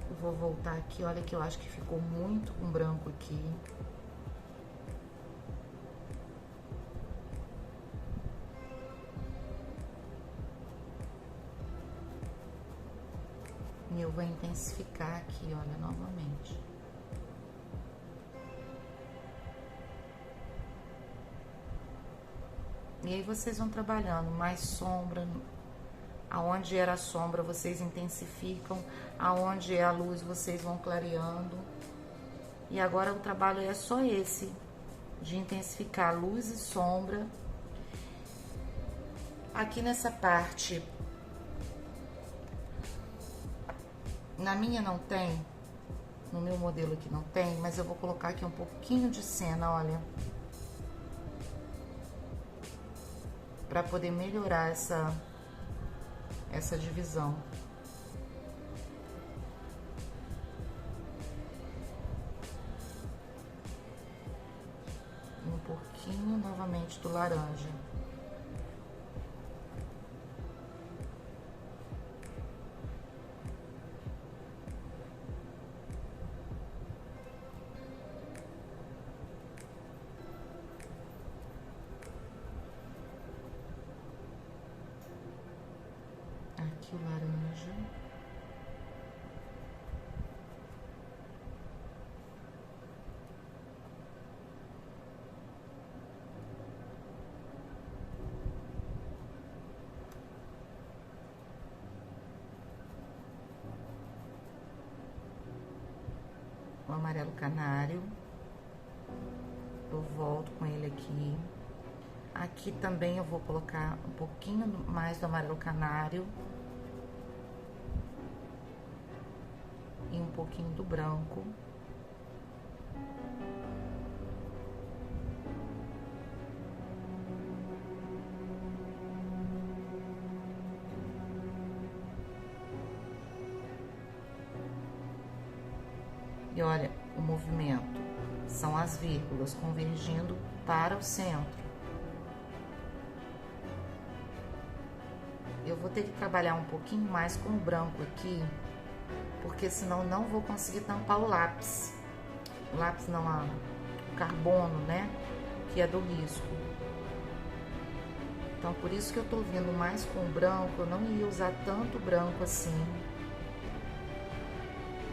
Eu vou voltar aqui, olha que eu acho que ficou muito com branco aqui. E eu vou intensificar aqui, olha, novamente. E aí vocês vão trabalhando mais sombra. Aonde era a sombra, vocês intensificam. Aonde é a luz, vocês vão clareando. E agora o trabalho é só esse, de intensificar luz e sombra. Aqui nessa parte, na minha não tem, no meu modelo aqui não tem, mas eu vou colocar aqui um pouquinho de cena, olha. Pra poder melhorar essa divisão. Um pouquinho novamente do laranja. Aqui o laranja. O amarelo canário. Eu volto com ele aqui. Aqui também eu vou colocar um pouquinho mais do amarelo canário. E um pouquinho do branco. E olha o movimento, são as vírgulas convergindo para o centro. Eu vou ter que trabalhar um pouquinho mais com o branco aqui, porque senão não vou conseguir tampar o lápis. O lápis não, o carbono, né? Que é do risco. Então, por isso que eu tô vindo mais com o branco. Eu não ia usar tanto branco assim.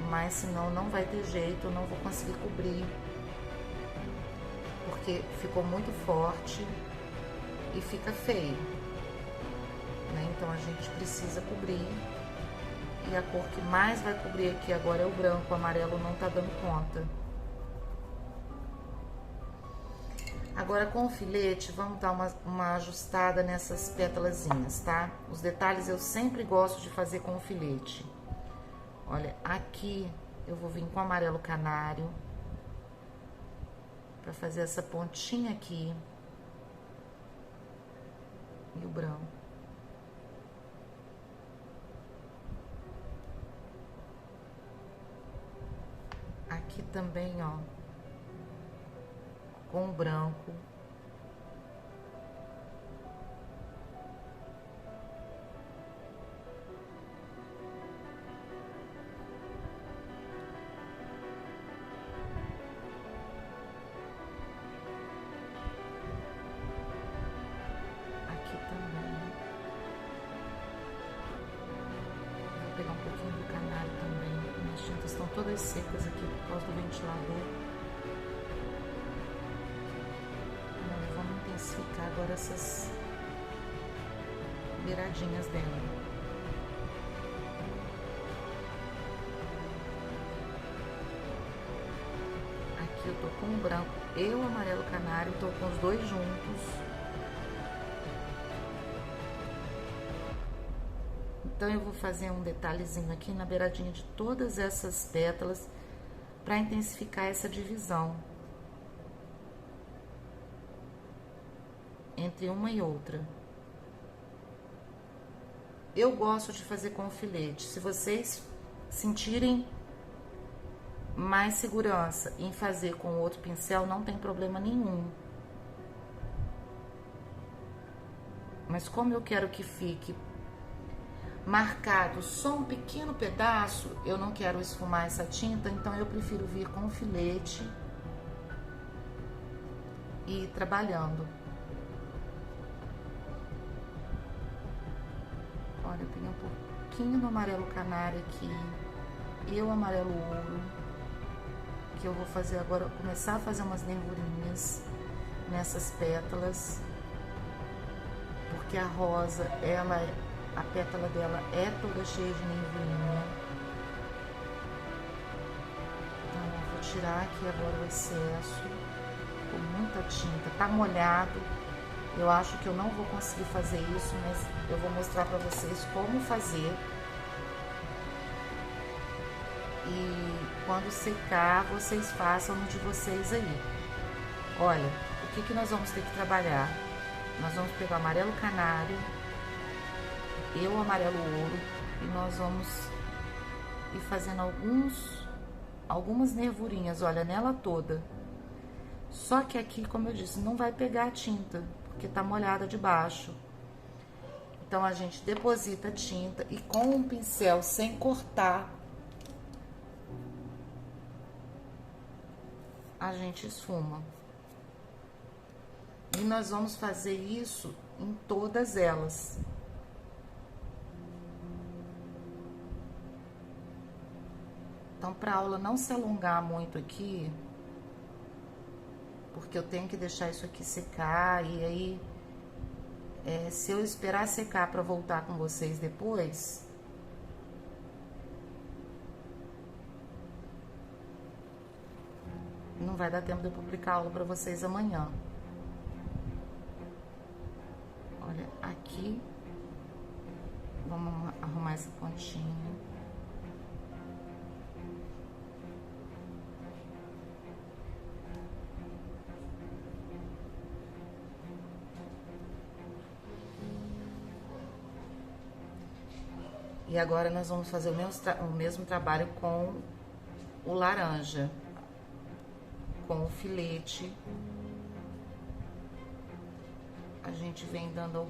Mas senão não vai ter jeito, eu não vou conseguir cobrir. Porque ficou muito forte e fica feio. Né? Então, a gente precisa cobrir. E a cor que mais vai cobrir aqui agora é o branco. O amarelo não tá dando conta. Agora, com o filete, vamos dar uma ajustada nessas pétalazinhas, tá? Os detalhes eu sempre gosto de fazer com o filete. Olha, aqui eu vou vir com o amarelo canário pra fazer essa pontinha aqui. E o branco. Aqui também, ó. Com o branco. Aqui também. Vou pegar um pouquinho do canário também. Minhas tintas estão todas secas aqui por causa do ventilador. Intensificar agora essas beiradinhas dela. Aqui eu tô com o branco e o amarelo canário, tô com os dois juntos. Então eu vou fazer um detalhezinho aqui na beiradinha de todas essas pétalas para intensificar essa divisão entre uma e outra. Eu gosto de fazer com o filete. Se vocês sentirem mais segurança em fazer com outro pincel, não tem problema nenhum. Mas como eu quero que fique marcado só um pequeno pedaço, eu não quero esfumar essa tinta, então eu prefiro vir com o filete e ir trabalhando. Olha, eu peguei um pouquinho do amarelo canário aqui e o amarelo ouro, que eu vou fazer agora, começar a fazer umas nervurinhas nessas pétalas, porque a rosa, a pétala dela é toda cheia de nervurinha. Então, eu vou tirar aqui agora o excesso, com muita tinta, tá molhado. Eu acho que eu não vou conseguir fazer isso, mas eu vou mostrar pra vocês como fazer. E quando secar, vocês façam no de vocês aí. Olha, o que nós vamos ter que trabalhar? Nós vamos pegar o amarelo canário e o amarelo ouro e nós vamos ir fazendo algumas nervurinhas, olha, nela toda. Só que aqui, como eu disse, não vai pegar a tinta, porque tá molhada de baixo. Então, a gente deposita a tinta e com um pincel sem cortar, a gente esfuma. E nós vamos fazer isso em todas elas. Então, para a aula não se alongar muito aqui, porque eu tenho que deixar isso aqui secar, e aí, se eu esperar secar para voltar com vocês depois, não vai dar tempo de eu publicar a aula para vocês amanhã. Olha, aqui, vamos arrumar essa pontinha. E agora nós vamos fazer o mesmo trabalho com o laranja com o filete. A gente vem dando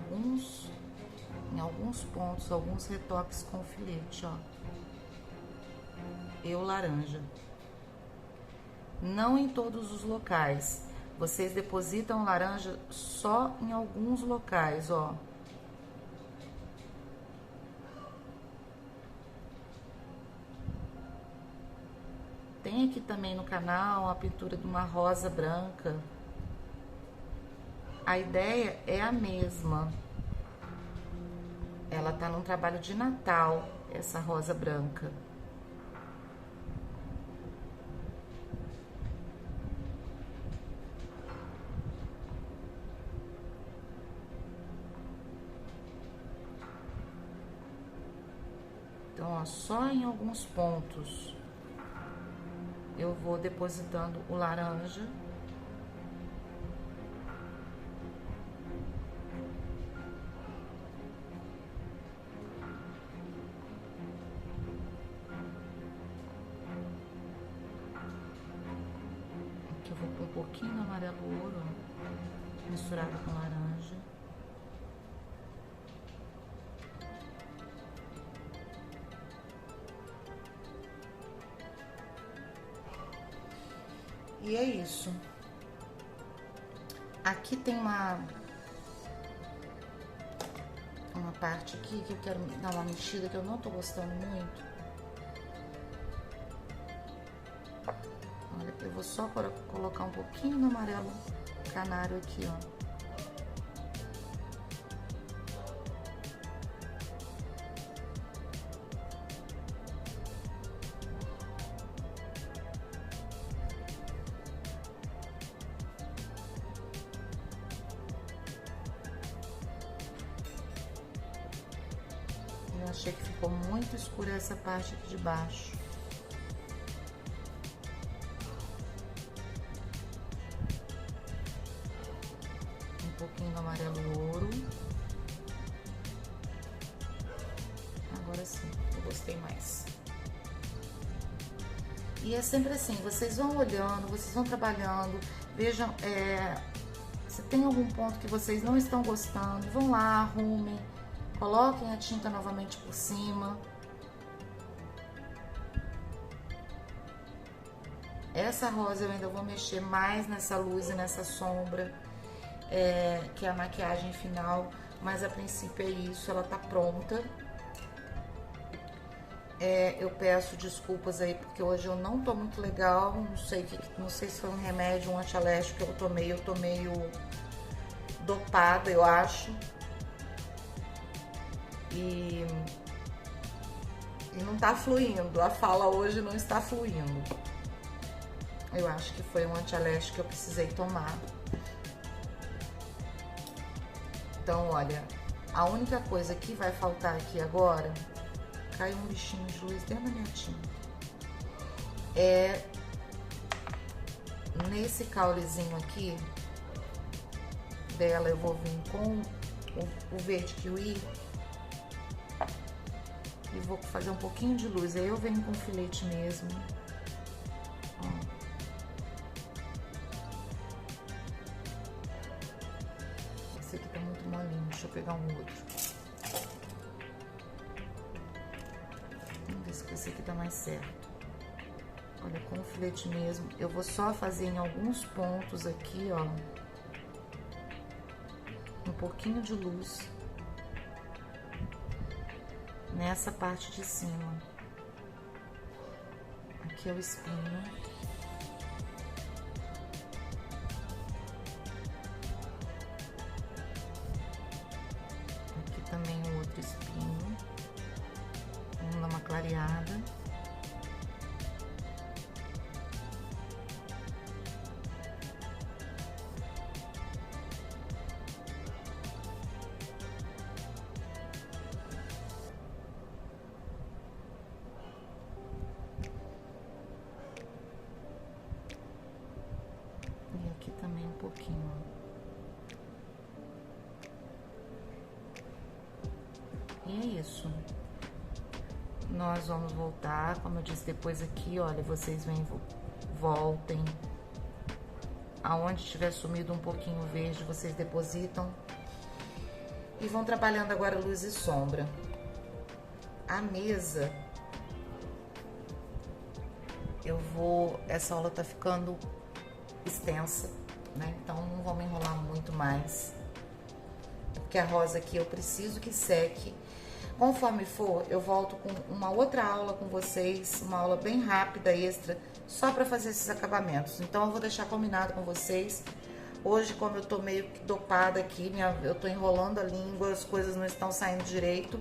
em alguns pontos, alguns retoques com o filete, ó. E o laranja. Não em todos os locais. Vocês depositam laranja só em alguns locais, ó. Tem aqui também no canal a pintura de uma rosa branca. A ideia é a mesma. Ela tá num trabalho de Natal, essa rosa branca. Então, ó, só em alguns pontos eu vou depositando o laranja. Aqui eu vou pôr um pouquinho do amarelo ouro, ó, misturado com laranja. E é isso. Aqui tem uma parte aqui que eu quero dar uma mexida que eu não tô gostando muito. Olha, eu vou só colocar um pouquinho do amarelo canário aqui, ó. Eu achei que ficou muito escura essa parte aqui de baixo. Um pouquinho do amarelo ouro. Agora sim, eu gostei mais. E é sempre assim, vocês vão olhando, vocês vão trabalhando, vejam, se tem algum ponto que vocês não estão gostando, vão lá, arrumem. Coloquem a tinta novamente por cima. Essa rosa eu ainda vou mexer mais nessa luz e nessa sombra, que é a maquiagem final, mas a princípio é isso, ela tá pronta. Eu peço desculpas aí, porque hoje eu não tô muito legal, não sei se foi um remédio, um antialérgico que eu tô meio dopada, eu acho. E não tá fluindo, a fala hoje não está fluindo. Eu acho que foi um antialérgico que eu precisei tomar. Então, olha, a única coisa que vai faltar aqui agora, caiu um bichinho de luz dentro da minha tinta, nesse caulezinho aqui dela eu vou vir com o verde kiwi e vou fazer um pouquinho de luz. Aí eu venho com filete mesmo. Ó. Esse aqui tá muito molinho, deixa eu pegar um outro. Vamos ver se esse aqui tá mais certo. Olha, com o filete mesmo. Eu vou só fazer em alguns pontos aqui, ó, um pouquinho de luz nessa parte de cima. Aqui é o espinho. Aqui também o outro espinho. Vamos dar uma clareada. Aqui também um pouquinho. E é isso. nós vamos voltar, como eu disse, depois aqui, olha, vocês vêm, voltem. Aonde tiver sumido um pouquinho verde, vocês depositam. E vão trabalhando agora luz e sombra. A mesa, essa aula tá ficando extensa, né? Então não vou me enrolar muito mais. Porque a rosa aqui eu preciso que seque. Conforme for, eu volto com uma outra aula com vocês, uma aula bem rápida, extra, só para fazer esses acabamentos. Então eu vou deixar combinado com vocês. Hoje, como eu tô meio que dopada aqui, eu tô enrolando a língua, as coisas não estão saindo direito.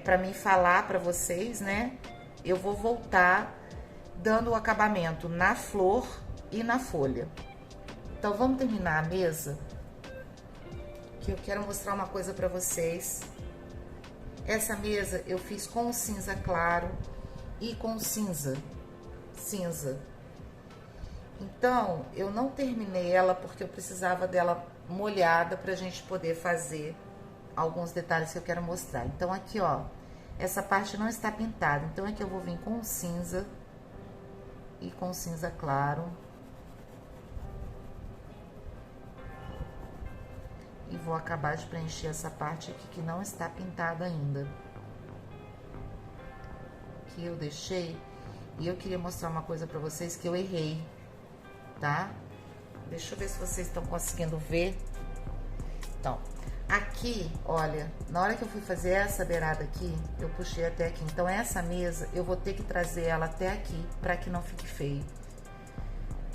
Para mim falar para vocês, né? Eu vou voltar dando o acabamento na flor e na folha. Então vamos terminar a mesa, que eu quero mostrar uma coisa para vocês. Essa mesa eu fiz com cinza claro e com cinza. Então, eu não terminei ela porque eu precisava dela molhada pra gente poder fazer alguns detalhes que eu quero mostrar. Então, aqui, ó, essa parte não está pintada. Então, aqui eu vou vir com cinza e com cinza claro. E vou acabar de preencher essa parte aqui que não está pintada ainda. Que eu deixei. E eu queria mostrar uma coisa pra vocês que eu errei, tá? Deixa eu ver se vocês estão conseguindo ver. Então, aqui, olha, na hora que eu fui fazer essa beirada aqui, eu puxei até aqui. Então, essa mesa, eu vou ter que trazer ela até aqui, pra que não fique feio.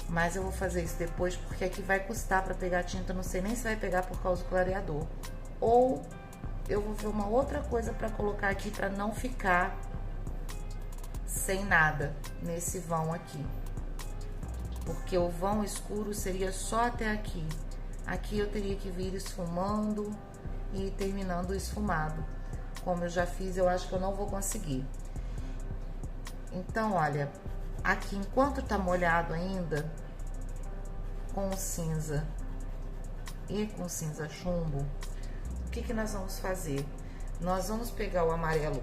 Mas eu vou fazer isso depois, porque aqui vai custar pra pegar tinta. Não sei nem se vai pegar por causa do clareador. Ou eu vou ver uma outra coisa pra colocar aqui, pra não ficar sem nada nesse vão aqui. Porque o vão escuro seria só até aqui. Aqui eu teria que vir esfumando e terminando o esfumado. Como eu já fiz, eu acho que eu não vou conseguir. Então, olha, aqui enquanto tá molhado ainda, com o cinza e com cinza chumbo, o que que nós vamos fazer? Nós vamos pegar o amarelo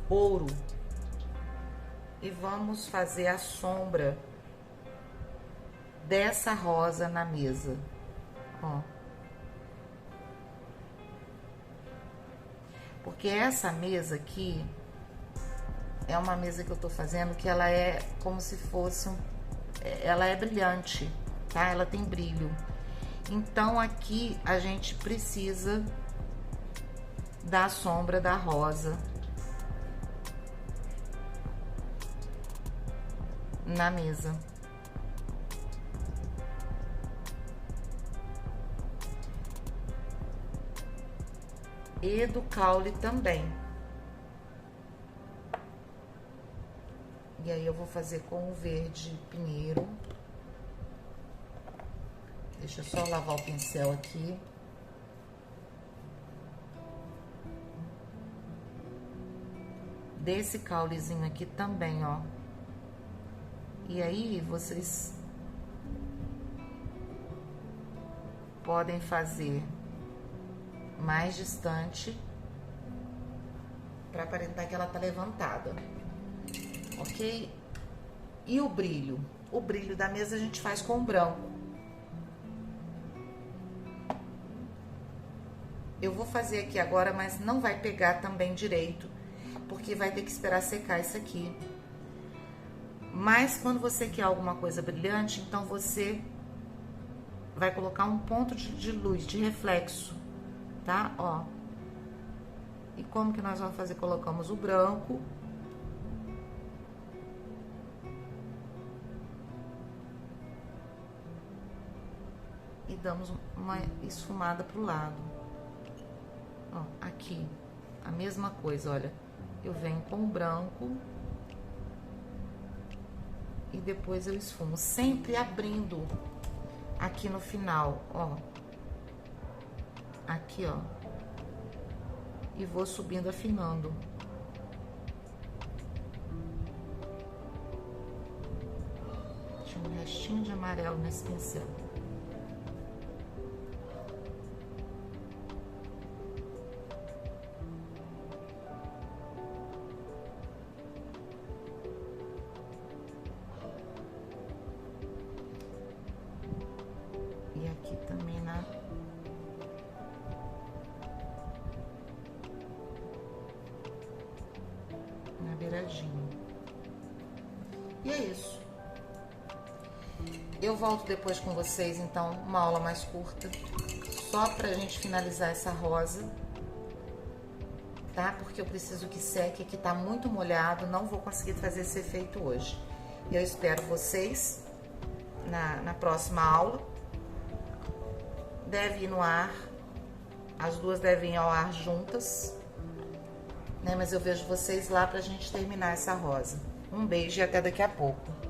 ouro e vamos fazer a sombra dessa rosa na mesa, ó. Porque essa mesa aqui é uma mesa que eu tô fazendo que ela é como se fosse ela é brilhante, tá? Ela tem brilho. Então aqui a gente precisa da sombra da rosa na mesa. E do caule também. E aí eu vou fazer com o verde pinheiro. Deixa eu só lavar o pincel aqui. Desse caulezinho aqui também, ó. E aí, vocês podem fazer mais distante para aparentar que ela tá levantada, ok? E o brilho? O brilho da mesa a gente faz com branco. Eu vou fazer aqui agora, mas não vai pegar também direito, porque vai ter que esperar secar isso aqui. Mas quando você quer alguma coisa brilhante, então você vai colocar um ponto de luz, de reflexo, tá? Ó. E como que nós vamos fazer? Colocamos o branco. E damos uma esfumada pro lado. Ó, aqui, a mesma coisa, olha. Eu venho com o branco. E depois eu esfumo, sempre abrindo aqui no final, ó. Aqui, ó. E vou subindo, afinando. Tinha um restinho de amarelo nesse pincel. Eu volto depois com vocês, então, uma aula mais curta, só pra gente finalizar essa rosa, tá? Porque eu preciso que seque, aqui tá muito molhado, não vou conseguir fazer esse efeito hoje. Eu espero vocês na próxima aula. Deve ir no ar, as duas devem ir ao ar juntas, né? Mas eu vejo vocês lá pra gente terminar essa rosa. Um beijo e até daqui a pouco.